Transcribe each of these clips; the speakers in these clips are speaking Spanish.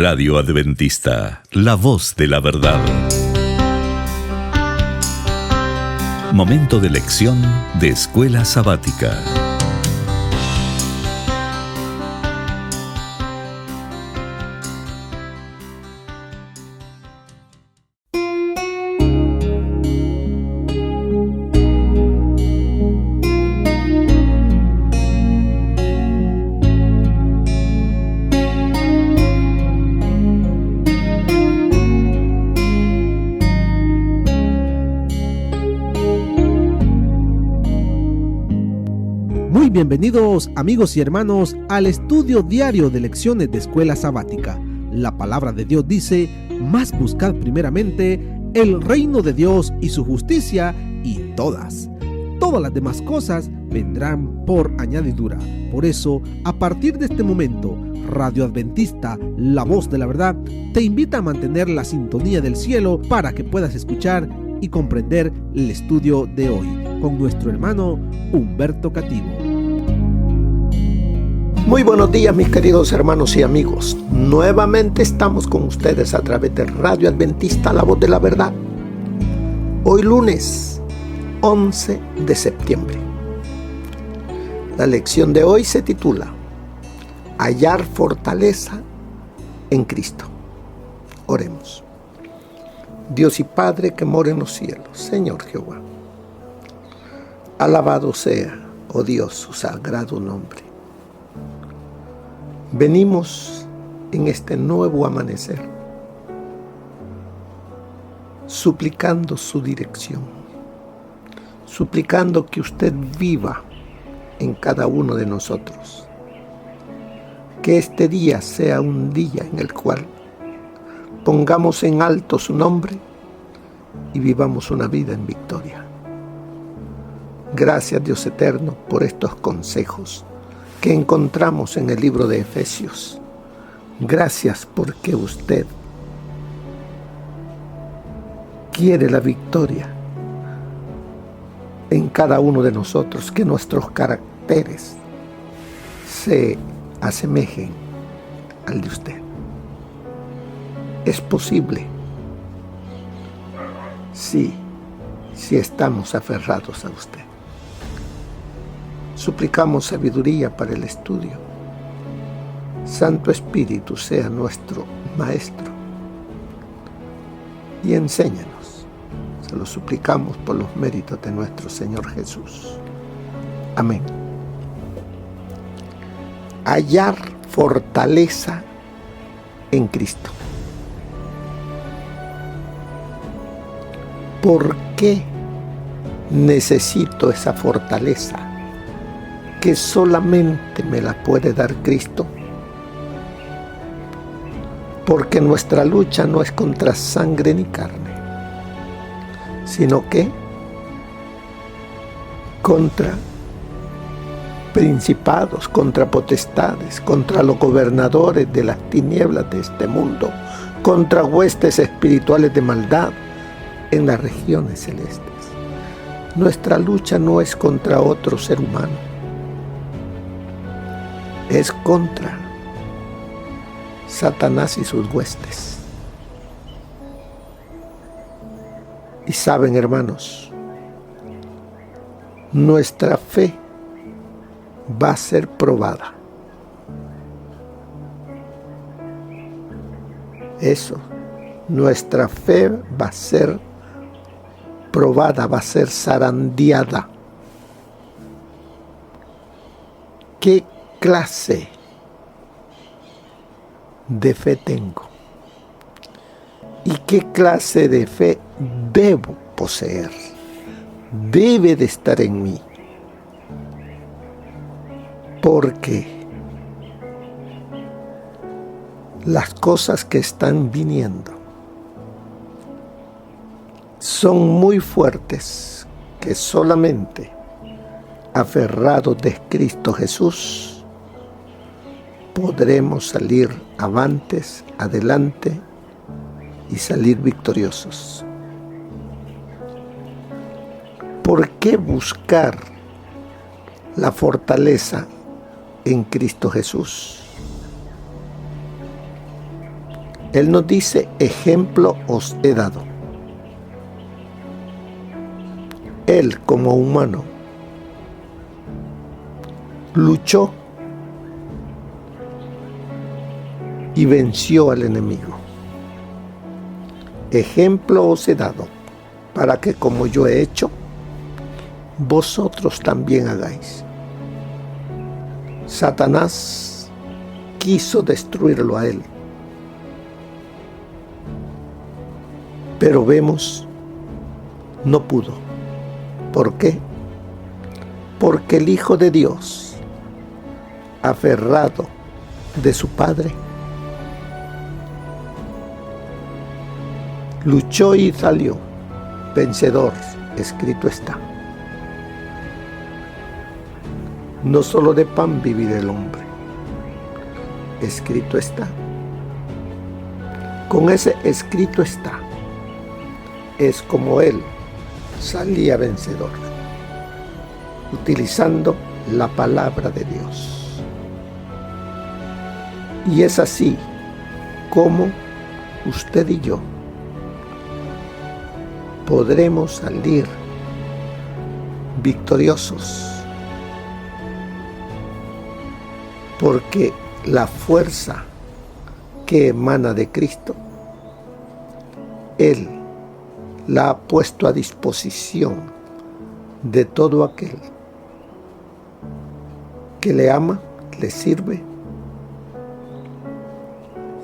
Radio Adventista, la voz de la verdad. Momento de lección de Escuela Sabática. Bienvenidos amigos y hermanos al estudio diario de lecciones de Escuela Sabática. La palabra de Dios dice: mas buscad primeramente el reino de Dios y su justicia, y todas las demás cosas vendrán por añadidura. Por eso, a partir de este momento, Radio Adventista, la voz de la verdad, te invita a mantener la sintonía del cielo para que puedas escuchar y comprender el estudio de hoy con nuestro hermano Humberto Cativo. Muy buenos días, mis queridos hermanos y amigos. Nuevamente estamos con ustedes a través de Radio Adventista, la voz de la verdad. Hoy lunes 11 de septiembre. La lección de hoy se titula Hallar fortaleza en Cristo. Oremos. Dios y Padre que mora en los cielos, Señor Jehová, alabado sea, oh Dios, su sagrado nombre. Venimos en este nuevo amanecer, suplicando su dirección, suplicando que usted viva en cada uno de nosotros. Que este día sea un día en el cual pongamos en alto su nombre y vivamos una vida en victoria. Gracias, Dios eterno, por estos consejos que encontramos en el libro de Efesios. Gracias porque usted quiere la victoria en cada uno de nosotros, que nuestros caracteres se asemejen al de usted. Es posible, sí, si estamos aferrados a usted. Suplicamos sabiduría para el estudio. Santo Espíritu sea nuestro Maestro y enséñanos. Se lo suplicamos por los méritos de nuestro Señor Jesús. Amén. Hallar fortaleza en Cristo. ¿Por qué necesito esa fortaleza que solamente me la puede dar Cristo? Porque nuestra lucha no es contra sangre ni carne, sino que contra principados, contra potestades, contra los gobernadores de las tinieblas de este mundo, contra huestes espirituales de maldad en las regiones celestes. Nuestra lucha no es contra otro ser humano, es contra Satanás y sus huestes. Y saben, hermanos, nuestra fe va a ser probada. Eso, nuestra fe va a ser probada, va a ser zarandeada. ¿Qué clase de fe tengo? ¿Y qué clase de fe debo poseer? Debe de estar en mí. Porque las cosas que están viniendo son muy fuertes, que solamente aferrados de Cristo Jesús podremos salir avantes, adelante y salir victoriosos. ¿Por qué buscar la fortaleza en Cristo Jesús? Él nos dice, ejemplo os he dado. Él como humano luchó y venció al enemigo. Ejemplo os he dado para que como yo he hecho, vosotros también hagáis. Satanás quiso destruirlo a él, pero vemos, no pudo. ¿Por qué? Porque el Hijo de Dios, aferrado de su Padre, luchó y salió vencedor, escrito está. No solo de pan vivirá el hombre, escrito está. Con ese escrito está, es como él salía vencedor, utilizando la palabra de Dios. Y es así como usted y yo podremos salir victoriosos, porque la fuerza que emana de Cristo, Él la ha puesto a disposición de todo aquel que le ama, le sirve,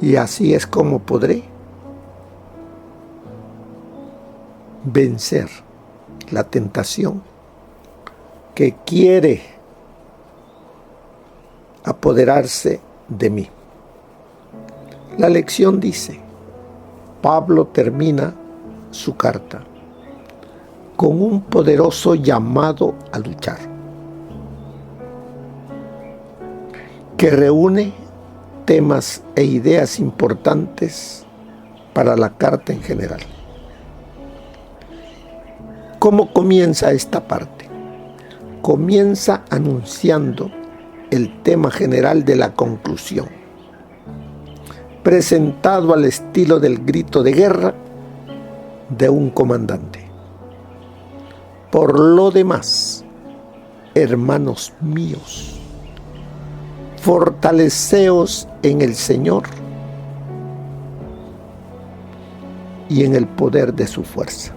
y así es como podré vencer la tentación que quiere apoderarse de mí. La lección dice, Pablo termina su carta con un poderoso llamado a luchar, que reúne temas e ideas importantes para la carta en general. ¿Cómo comienza esta parte? Comienza anunciando el tema general de la conclusión, presentado al estilo del grito de guerra de un comandante. Por lo demás, hermanos míos, fortaleceos en el Señor y en el poder de su fuerza.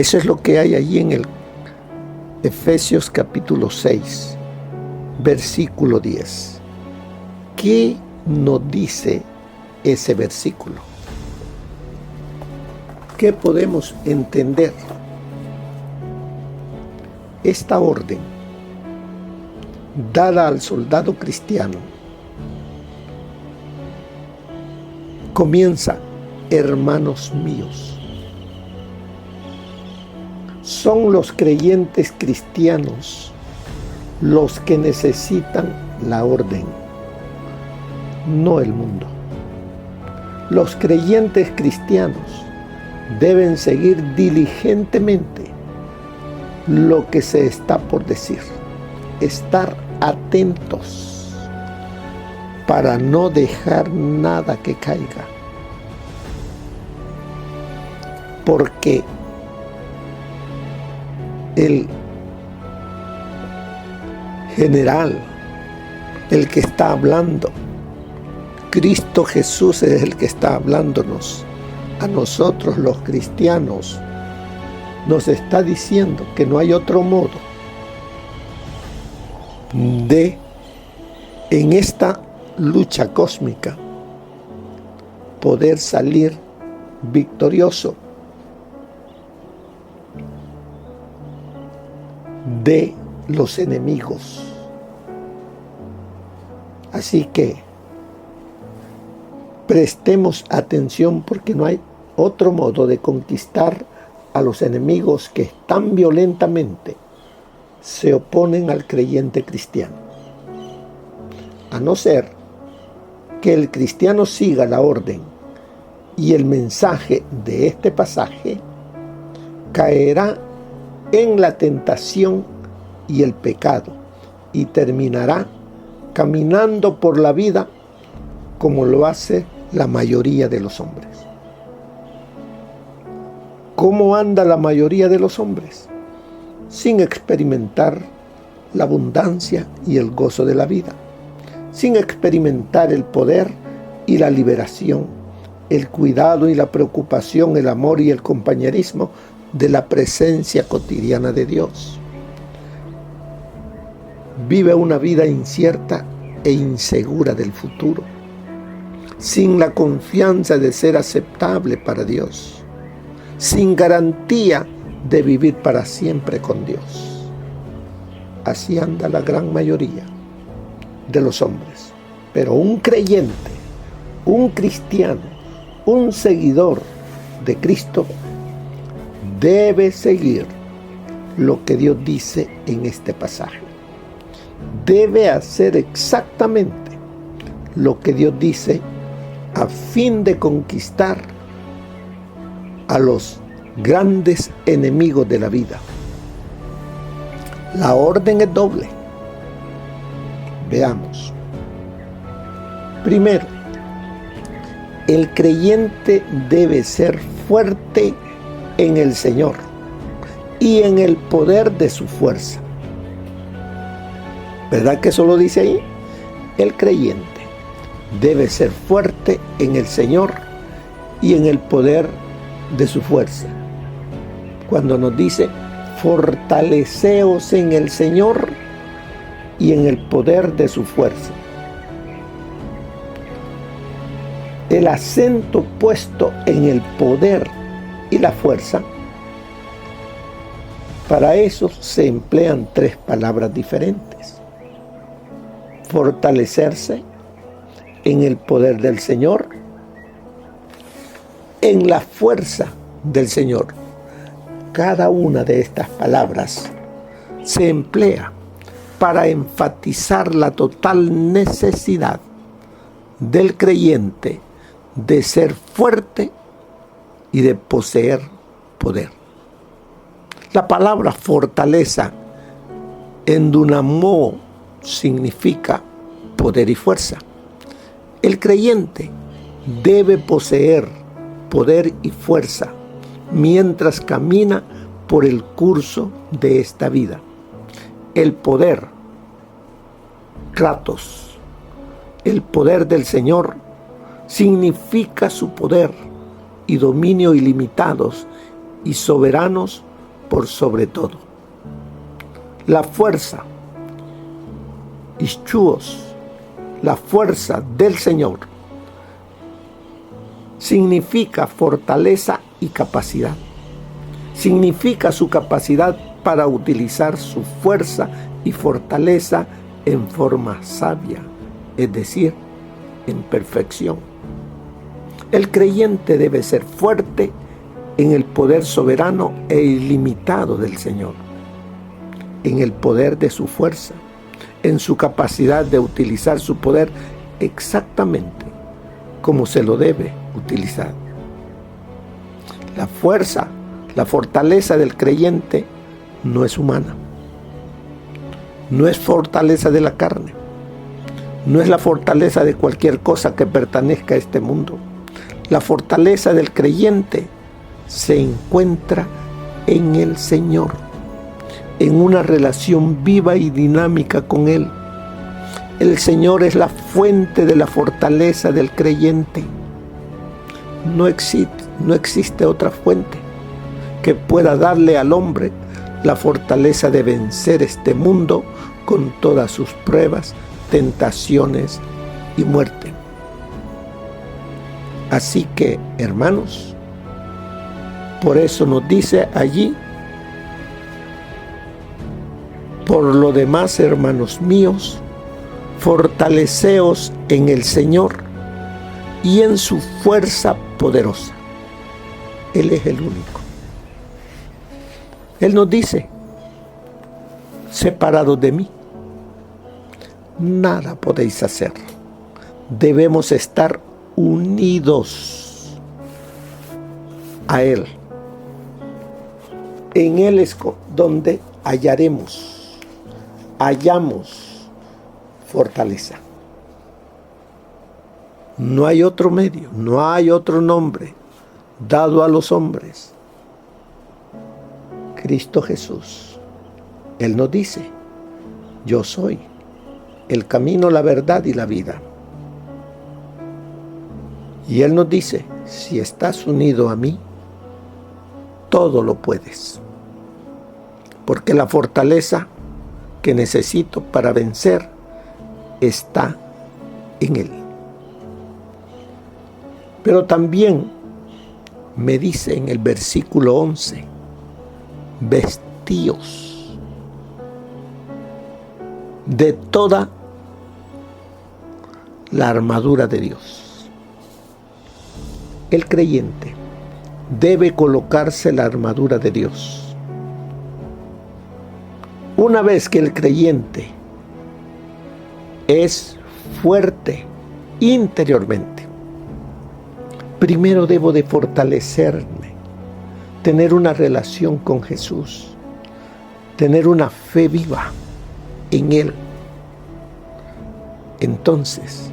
Eso es lo que hay allí en el Efesios capítulo 6, versículo 10. ¿Qué nos dice ese versículo? ¿Qué podemos entender? Esta orden dada al soldado cristiano comienza, hermanos míos. Son los creyentes cristianos los que necesitan la orden, no el mundo. Los creyentes cristianos deben seguir diligentemente lo que se está por decir, estar atentos para no dejar nada que caiga, porque el general, el que está hablando, Cristo Jesús es el que está hablándonos a nosotros los cristianos, nos está diciendo que no hay otro modo de, en esta lucha cósmica, poder salir victorioso de los enemigos. Así que prestemos atención, porque no hay otro modo de conquistar a los enemigos que tan violentamente se oponen al creyente cristiano. A no ser que el cristiano siga la orden y el mensaje de este pasaje, caerá en la tentación y el pecado y terminará caminando por la vida como lo hace la mayoría de los hombres. ¿Cómo anda la mayoría de los hombres? Sin experimentar la abundancia y el gozo de la vida, sin experimentar el poder y la liberación, el cuidado y la preocupación, el amor y el compañerismo de la presencia cotidiana de Dios. Vive una vida incierta e insegura del futuro, sin la confianza de ser aceptable para Dios, sin garantía de vivir para siempre con Dios. Así anda la gran mayoría de los hombres. Pero un creyente, un cristiano, un seguidor de Cristo debe seguir lo que Dios dice en este pasaje. Debe hacer exactamente lo que Dios dice a fin de conquistar a los grandes enemigos de la vida. La orden es doble. Veamos. Primero, el creyente debe ser fuerte en el Señor y en el poder de su fuerza. ¿Verdad que eso lo dice ahí? El creyente debe ser fuerte en el Señor y en el poder de su fuerza. Cuando nos dice, fortaleceos en el Señor y en el poder de su fuerza. El acento puesto en el poder y la fuerza, para eso se emplean tres palabras diferentes. Fortalecerse en el poder del Señor, en la fuerza del Señor. Cada una de estas palabras se emplea para enfatizar la total necesidad del creyente de ser fuerte y de poseer poder. La palabra fortaleza en dunamó significa poder y fuerza. El creyente debe poseer poder y fuerza mientras camina por el curso de esta vida. El poder, kratos, el poder del Señor, significa su poder y dominio ilimitados y soberanos por sobre todo. La fuerza, ischuos, la fuerza del Señor, significa fortaleza y capacidad. Significa su capacidad para utilizar su fuerza y fortaleza en forma sabia, es decir, en perfección. El creyente debe ser fuerte en el poder soberano e ilimitado del Señor, en el poder de su fuerza, en su capacidad de utilizar su poder exactamente como se lo debe utilizar. La fuerza, la fortaleza del creyente no es humana, no es fortaleza de la carne, no es la fortaleza de cualquier cosa que pertenezca a este mundo. La fortaleza del creyente se encuentra en el Señor, en una relación viva y dinámica con Él. El Señor es la fuente de la fortaleza del creyente. No existe otra fuente que pueda darle al hombre la fortaleza de vencer este mundo con todas sus pruebas, tentaciones y muerte. Así que, hermanos, por eso nos dice allí: por lo demás, hermanos míos, fortaleceos en el Señor y en su fuerza poderosa. Él es el único. Él nos dice: separados de mí, nada podéis hacer. Debemos estar unidos a Él. En Él es donde hallamos fortaleza. No hay otro medio, no hay otro nombre dado a los hombres. Cristo Jesús. Él nos dice, yo soy el camino, la verdad y la vida. Y Él nos dice, si estás unido a mí, todo lo puedes. Porque la fortaleza que necesito para vencer está en Él. Pero también me dice en el versículo 11, vestíos de toda la armadura de Dios. El creyente debe colocarse la armadura de Dios. Una vez que el creyente es fuerte interiormente, primero debo de fortalecerme, tener una relación con Jesús, tener una fe viva en Él. Entonces,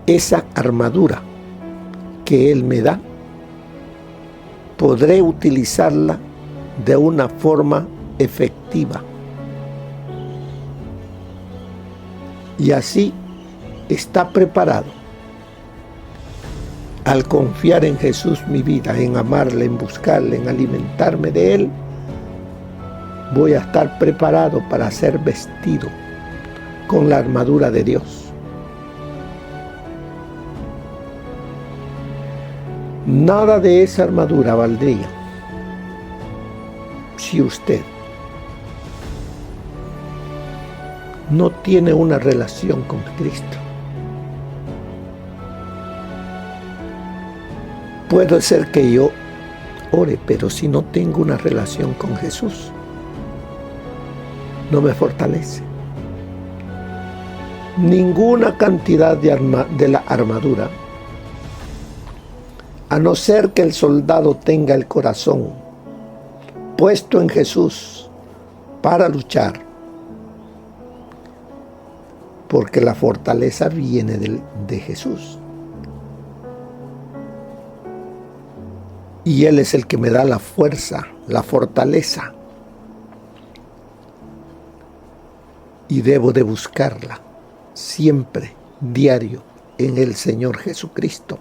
esa armadura que Él me da, podré utilizarla de una forma efectiva. Y así está preparado. Al confiar en Jesús mi vida, en amarle, en buscarle, en alimentarme de Él, voy a estar preparado para ser vestido con la armadura de Dios. Nada de esa armadura valdría si usted no tiene una relación con Cristo. Puede ser que yo ore, pero si no tengo una relación con Jesús, no me fortalece. Ninguna cantidad de la armadura, a no ser que el soldado tenga el corazón puesto en Jesús para luchar, porque la fortaleza viene de Jesús. Y Él es el que me da la fuerza, la fortaleza. Y debo de buscarla siempre, diario, en el Señor Jesucristo.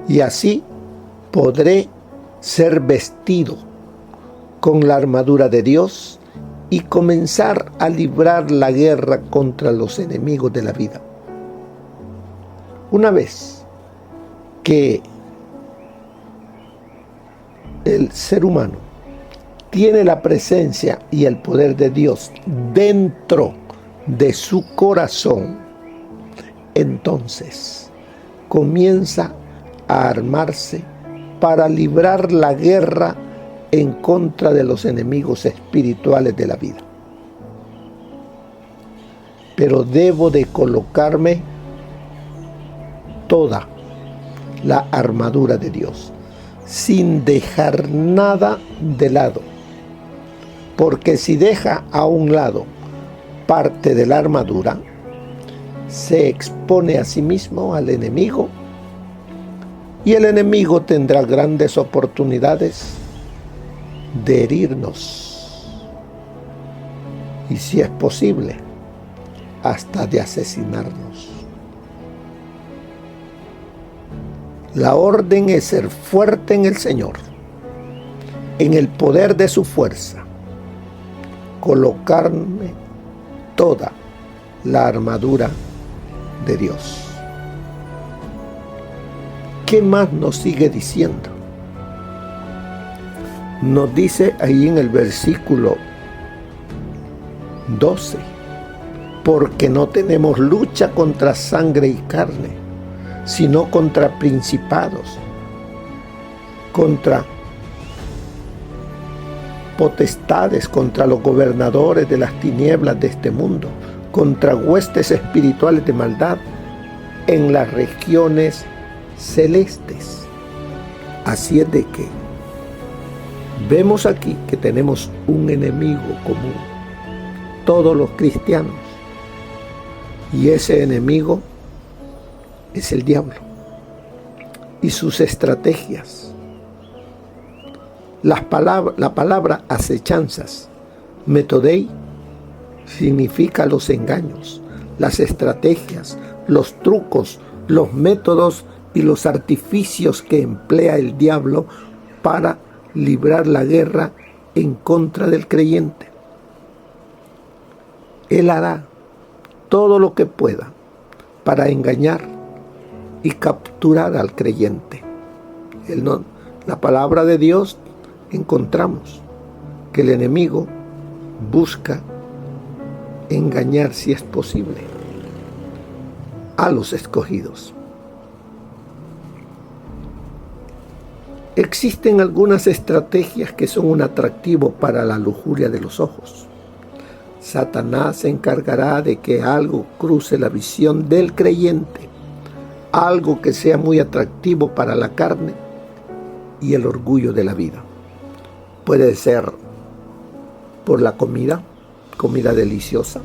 Y así podré ser vestido con la armadura de Dios y comenzar a librar la guerra contra los enemigos de la vida. Una vez que el ser humano tiene la presencia y el poder de Dios dentro de su corazón, entonces comienza a armarse para librar la guerra en contra de los enemigos espirituales de la vida. Pero debo de colocarme toda la armadura de Dios, sin dejar nada de lado. Porque si deja a un lado parte de la armadura, se expone a sí mismo al enemigo, y el enemigo tendrá grandes oportunidades de herirnos, y si es posible, hasta de asesinarnos. La orden es ser fuerte en el Señor, en el poder de su fuerza, colocarme toda la armadura de Dios. ¿Qué más nos sigue diciendo? Nos dice ahí en el versículo 12, porque no tenemos lucha contra sangre y carne, sino contra principados, contra potestades, contra los gobernadores de las tinieblas de este mundo, contra huestes espirituales de maldad en las regiones celestes. Así es de que vemos aquí que tenemos un enemigo común, todos los cristianos, Y ese enemigo es el diablo y sus estrategias. La palabra acechanzas, metodei, significa los engaños, las estrategias, los trucos, los métodos y los artificios que emplea el diablo para librar la guerra en contra del creyente. Él hará todo lo que pueda para engañar y capturar al creyente. La palabra de Dios encontramos que el enemigo busca engañar, si es posible, a los escogidos. Existen algunas estrategias que son un atractivo para la lujuria de los ojos. Satanás se encargará de que algo cruce la visión del creyente, algo que sea muy atractivo para la carne y el orgullo de la vida. Puede ser por la comida deliciosa,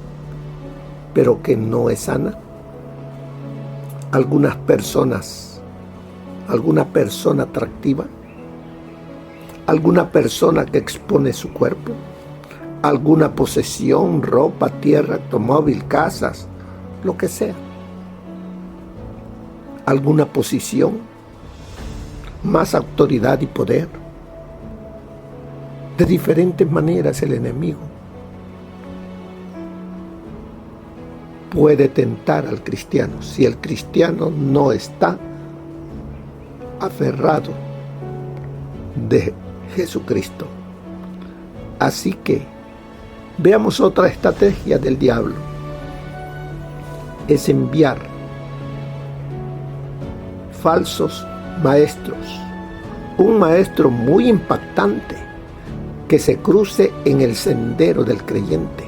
pero que no es sana. Alguna persona atractiva, alguna persona que expone su cuerpo, alguna posesión, ropa, tierra, automóvil, casas, lo que sea. Alguna posición, más autoridad y poder. De diferentes maneras el enemigo puede tentar al cristiano si el cristiano no está aferrado de Jesucristo. Así que veamos otra estrategia del diablo. Es enviar falsos maestros. Un maestro muy impactante que se cruce en el sendero del creyente.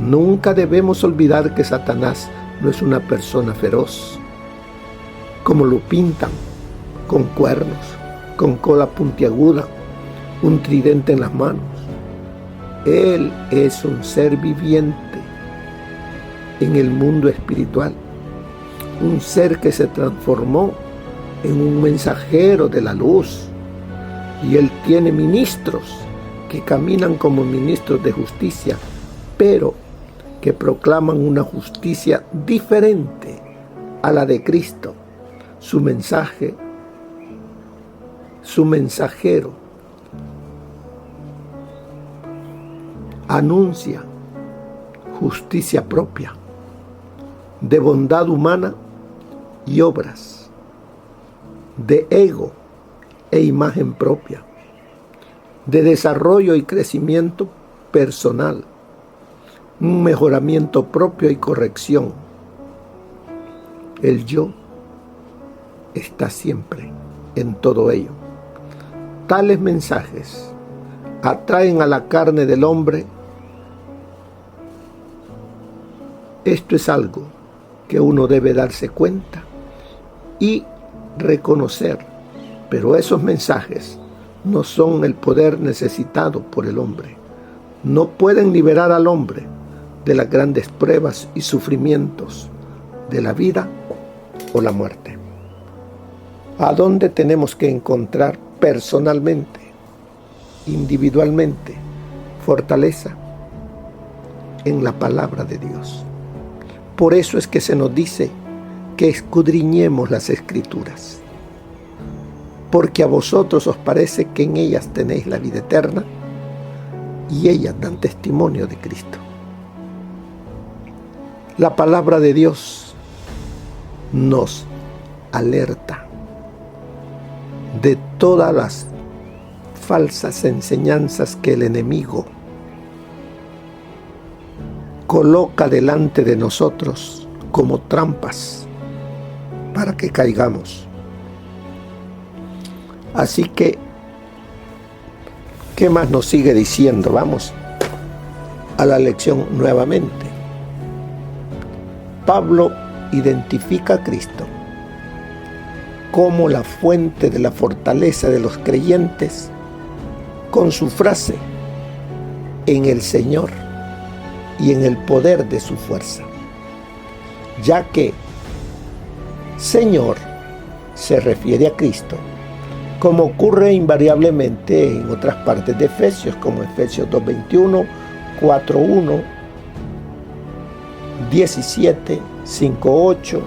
Nunca debemos olvidar que Satanás no es una persona feroz, como lo pintan, con cuernos, con cola puntiaguda, un tridente en las manos. Él es un ser viviente en el mundo espiritual, un ser que se transformó en un mensajero de la luz, y él tiene ministros que caminan como ministros de justicia, pero que proclaman una justicia diferente a la de Cristo. Su mensaje, su mensajero, anuncia justicia propia, de bondad humana y obras, de ego e imagen propia, de desarrollo y crecimiento personal, un mejoramiento propio y corrección. El yo está siempre en todo ello. Tales mensajes atraen a la carne del hombre. Esto es algo que uno debe darse cuenta y reconocer, pero esos mensajes no son el poder necesitado por el hombre. No pueden liberar al hombre de las grandes pruebas y sufrimientos de la vida o la muerte. ¿A dónde tenemos que encontrar personalmente, individualmente, fortaleza? En la palabra de Dios. Por eso es que se nos dice que escudriñemos las Escrituras, porque a vosotros os parece que en ellas tenéis la vida eterna, y ellas dan testimonio de Cristo. La palabra de Dios nos alerta de todas las falsas enseñanzas que el enemigo coloca delante de nosotros como trampas para que caigamos. Así que, ¿qué más nos sigue diciendo? Vamos a la lección nuevamente. Pablo identifica a Cristo como la fuente de la fortaleza de los creyentes con su frase: en el Señor y en el poder de su fuerza, ya que Señor se refiere a Cristo, como ocurre invariablemente en otras partes de Efesios, como Efesios 2:21, 4:1, 17, 5:8,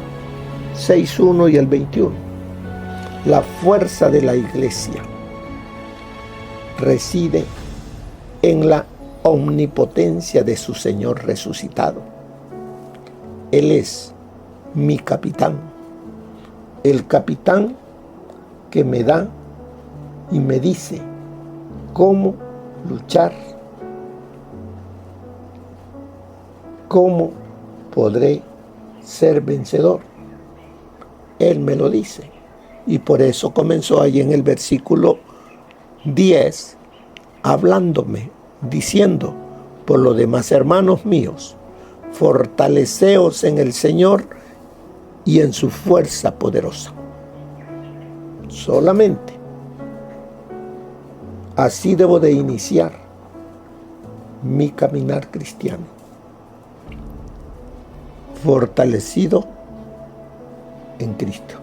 6:1 y el 21. La fuerza de la iglesia reside en la omnipotencia de su Señor resucitado. Él es mi capitán, el capitán que me da y me dice cómo luchar, cómo podré ser vencedor. Él me lo dice. Y por eso comenzó ahí en el versículo 10, hablándome, diciendo: por lo demás, hermanos míos, fortaleceos en el Señor y en su fuerza poderosa. Solamente así debo de iniciar mi caminar cristiano, fortalecido en Cristo,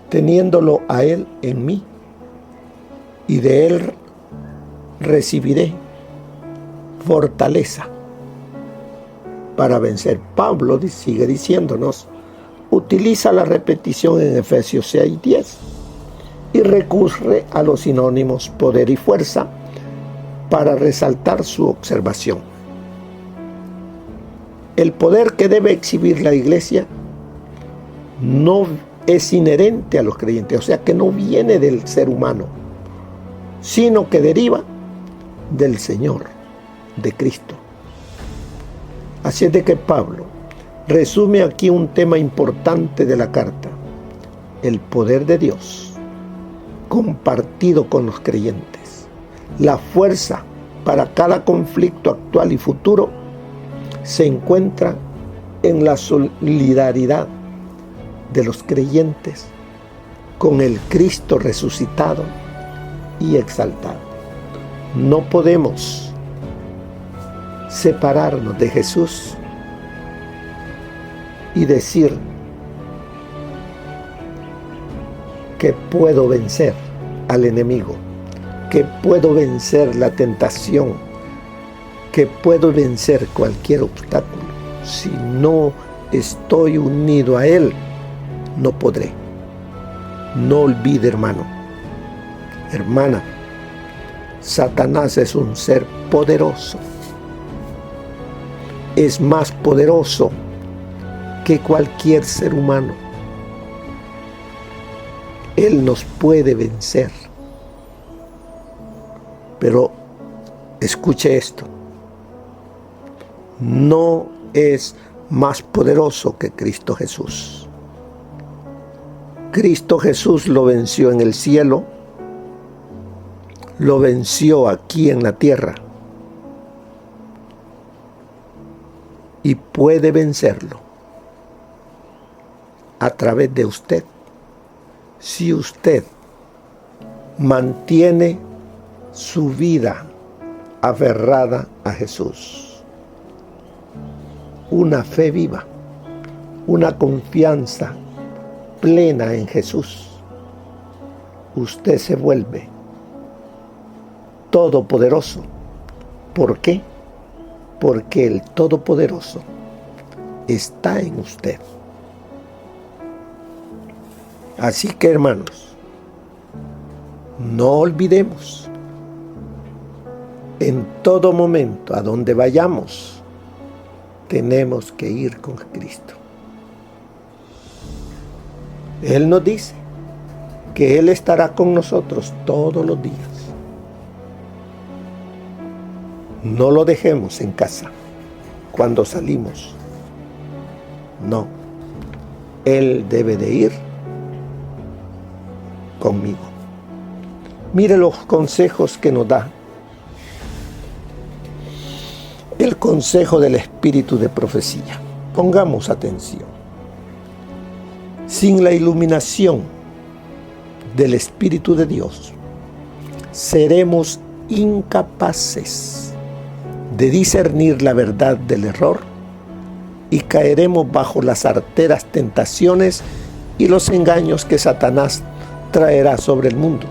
teniéndolo a Él en mí, y de Él recibiré fortaleza para vencer. Pablo sigue diciéndonos, utiliza la repetición en Efesios 6:10 y recurre a los sinónimos poder y fuerza para resaltar su observación. El poder que debe exhibir la iglesia no es inherente a los creyentes, o sea que no viene del ser humano, sino que deriva del Señor, de Cristo. Así es de que Pablo resume aquí un tema importante de la carta: el poder de Dios compartido con los creyentes. La fuerza para cada conflicto actual y futuro se encuentra en la solidaridad de los creyentes con el Cristo resucitado y exaltado. No podemos separarnos de Jesús y decir que puedo vencer al enemigo, que puedo vencer la tentación, que puedo vencer cualquier obstáculo. Si no estoy unido a Él, no podré. No olvide, hermano, hermana, Satanás es un ser poderoso. Es más poderoso que cualquier ser humano. Él nos puede vencer. Pero escuche esto: no es más poderoso que Cristo Jesús. Cristo Jesús lo venció en el cielo, lo venció aquí en la tierra y puede vencerlo a través de usted, si usted mantiene su vida aferrada a Jesús. Una fe viva, una confianza plena en Jesús. Usted se vuelve todopoderoso. ¿Por qué? Porque el Todopoderoso está en usted. Así que, hermanos, no olvidemos, en todo momento, a donde vayamos, tenemos que ir con Cristo. Él nos dice que Él estará con nosotros todos los días. No lo dejemos en casa cuando salimos. No, Él debe de ir conmigo. Mire los consejos que nos da el consejo del espíritu de profecía. Pongamos atención. Sin la iluminación del Espíritu de Dios, seremos incapaces de discernir la verdad del error y caeremos bajo las arteras tentaciones y los engaños que Satanás traerá sobre el mundo.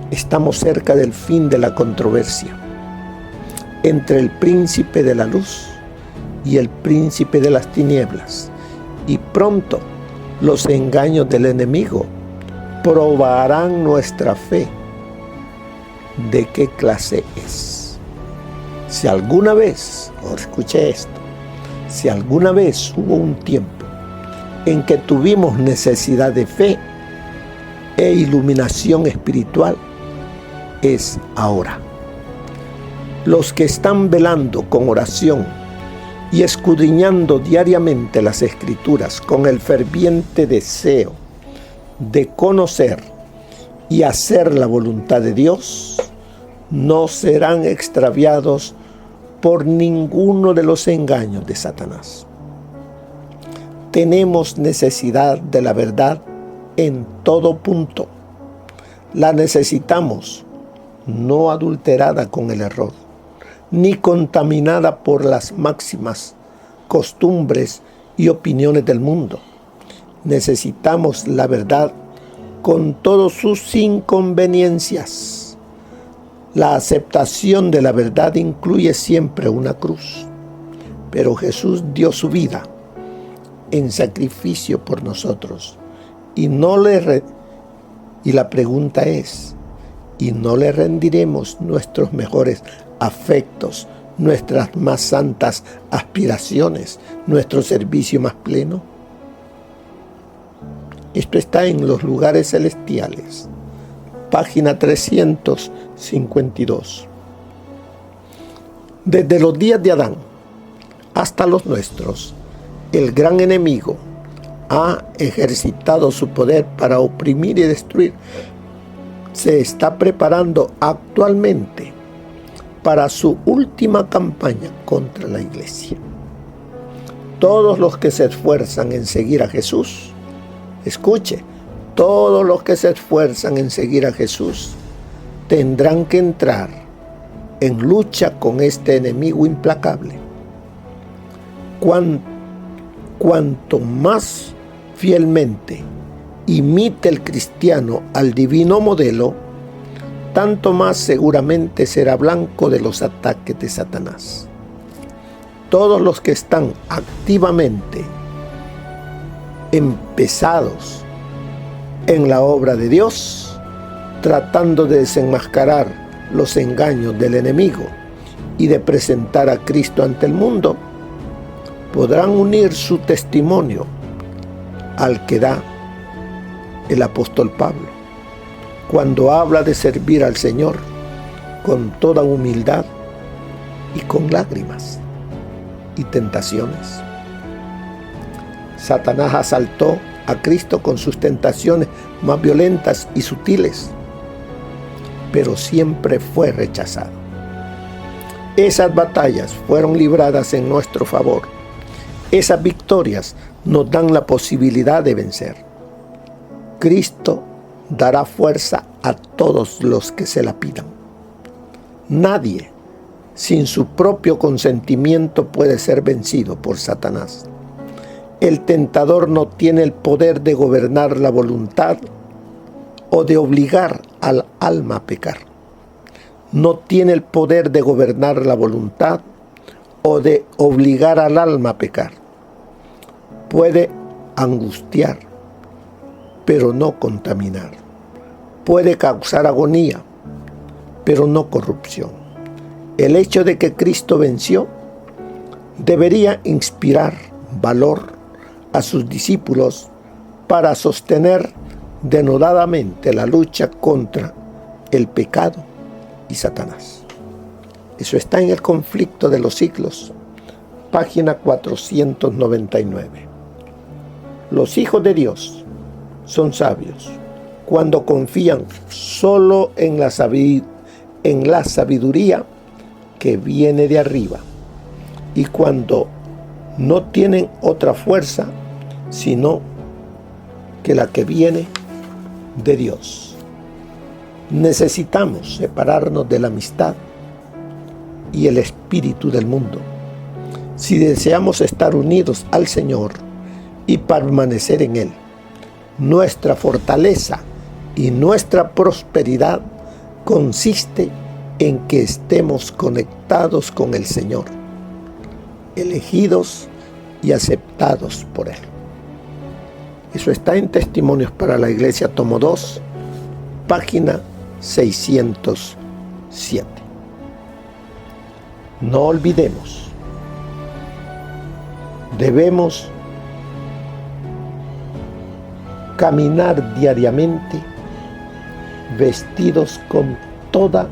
Estamos cerca del fin de la controversia entre el príncipe de la luz y el príncipe de las tinieblas, y pronto los engaños del enemigo probarán nuestra fe de qué clase es. Si alguna vez, escuche esto, si alguna vez hubo un tiempo en que tuvimos necesidad de fe e iluminación espiritual, es ahora. Los que están velando con oración y escudriñando diariamente las Escrituras con el ferviente deseo de conocer y hacer la voluntad de Dios, no serán extraviados por ninguno de los engaños de Satanás. Tenemos necesidad de la verdad en todo punto. La necesitamos no adulterada con el error, ni contaminada por las máximas, costumbres y opiniones del mundo. Necesitamos la verdad con todas sus inconveniencias. La aceptación de la verdad incluye siempre una cruz, pero Jesús dio su vida en sacrificio por nosotros y la pregunta es, ¿y no le rendiremos nuestros mejores afectos, nuestras más santas aspiraciones, nuestro servicio más pleno? Esto está en Los Lugares Celestiales, página 352. Desde los días de Adán hasta los nuestros, el gran enemigo ha ejercitado su poder para oprimir y destruir. Se está preparando actualmente para su última campaña contra la iglesia. Todos los que se esfuerzan en seguir a Jesús, escuche, todos los que se esfuerzan en seguir a Jesús tendrán que entrar en lucha con este enemigo implacable. Cuanto más fielmente imite el cristiano al divino modelo, tanto más seguramente será blanco de los ataques de Satanás. Todos los que están activamente empezados en la obra de Dios, tratando de desenmascarar los engaños del enemigo y de presentar a Cristo ante el mundo, podrán unir su testimonio al que da el apóstol Pablo, cuando habla de servir al Señor con toda humildad y con lágrimas y tentaciones. Satanás asaltó a Cristo con sus tentaciones más violentas y sutiles, pero siempre fue rechazado. Esas batallas fueron libradas en nuestro favor. Esas victorias nos dan la posibilidad de vencer. Cristo dará fuerza a todos los que se la pidan. Nadie, sin su propio consentimiento, puede ser vencido por Satanás. El tentador no tiene el poder de gobernar la voluntad o de obligar al alma a pecar. No tiene el poder de gobernar la voluntad o de obligar al alma a pecar. Puede angustiar, pero no contaminar. Puede causar agonía, pero no corrupción. El hecho de que Cristo venció debería inspirar valor a sus discípulos para sostener denodadamente la lucha contra el pecado y Satanás. Eso está en El Conflicto de los Siglos, página 499. Los hijos de Dios son sabios cuando confían solo en la sabiduría que viene de arriba y cuando no tienen otra fuerza sino que la que viene de Dios. Necesitamos separarnos de la amistad y el espíritu del mundo. Si deseamos estar unidos al Señor y permanecer en Él, nuestra fortaleza y nuestra prosperidad consiste en que estemos conectados con el Señor, elegidos y aceptados por Él. Eso está en Testimonios para la Iglesia, tomo 2, página 607. No olvidemos, debemos caminar diariamente vestidos con toda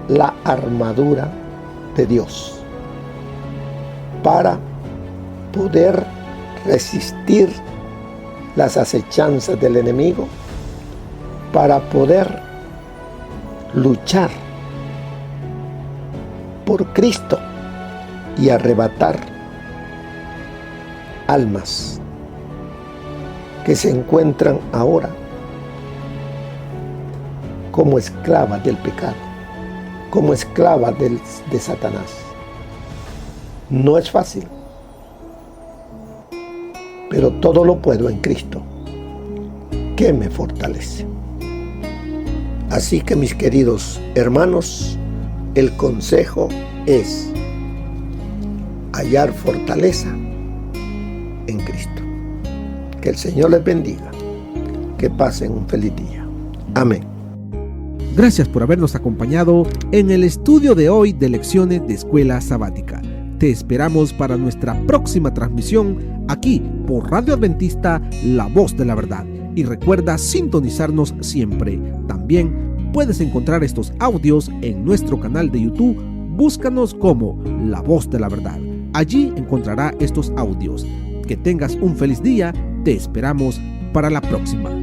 la armadura de Dios para poder resistir las acechanzas del enemigo, para poder luchar por Cristo y arrebatar almas que se encuentran ahora como esclavas del pecado, como esclavas de Satanás. No es fácil, pero todo lo puedo en Cristo, que me fortalece. Así que, mis queridos hermanos, el consejo es hallar fortaleza en Cristo. Que el Señor les bendiga. Que pasen un feliz día. Amén. Gracias por habernos acompañado en el estudio de hoy de Lecciones de Escuela Sabática. Te esperamos para nuestra próxima transmisión aquí por Radio Adventista, La Voz de la Verdad. Y recuerda sintonizarnos siempre. También puedes encontrar estos audios en nuestro canal de YouTube. Búscanos como La Voz de la Verdad. Allí encontrará estos audios. Que tengas un feliz día. Te esperamos para la próxima.